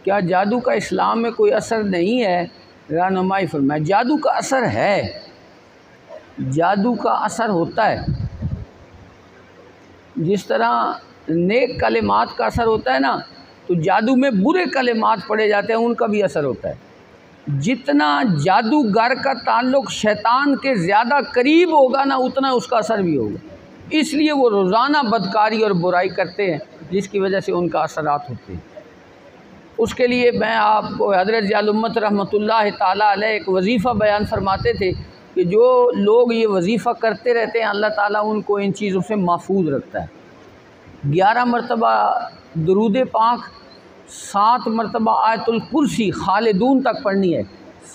क्या जादू का इस्लाम में कोई असर नहीं है? रहनुमाई फरमाए, जादू का असर है, जादू का असर होता है। जिस तरह नेक कलिमात का असर होता है ना, तो जादू में बुरे कलिमात पढ़े जाते हैं, उनका भी असर होता है। जितना जादूगर का ताल्लुक़ शैतान के ज़्यादा करीब होगा ना, उतना उसका असर भी होगा। इसलिए वो रोज़ाना बदकारी और बुराई करते हैं, जिसकी वजह से उनका असरात होते हैं। उसके लिए मैं आपको हज़रत ज़ियाउल उम्मत रहमतुल्लाह ताला अलैह एक वजीफ़ा बयान फरमाते थे कि जो लोग ये वजीफ़ा करते रहते हैं, अल्लाह ताला उनको इन चीज़ों से महफूज रखता है। 11 मरतबा दुरूद पाक, 7 मरतबा आयतुल कुर्सी खालिदून तक पढ़नी है।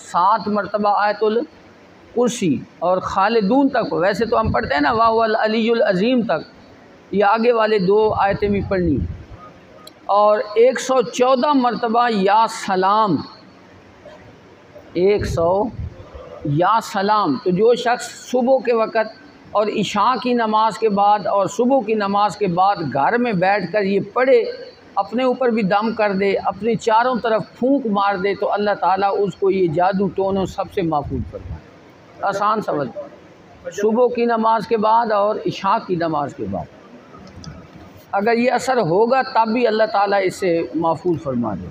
7 मरतबा आयतुल कुर्सी और खालिदून तक, वैसे तो हम पढ़ते हैं ना वाहुवल अलीयुल अज़ीम तक, ये आगे वाले 2 आयतें भी पढ़नी। और 114 मरतबा या सलाम, 100 या सलाम। तो जो शख्स सुबह के वक़्त और इशा की नमाज के बाद और सुबह की नमाज के बाद घर में बैठकर ये पढ़े, अपने ऊपर भी दम कर दे, अपनी चारों तरफ फूंक मार दे, तो अल्लाह ताला उसको ये जादू टोनों सबसे महफूज फरमाए। आसान समझ, सुबह की नमाज के बाद और इशा की नमाज के बाद अगर ये असर होगा तब भी अल्लाह ताला इससे महफूज फरमा दे।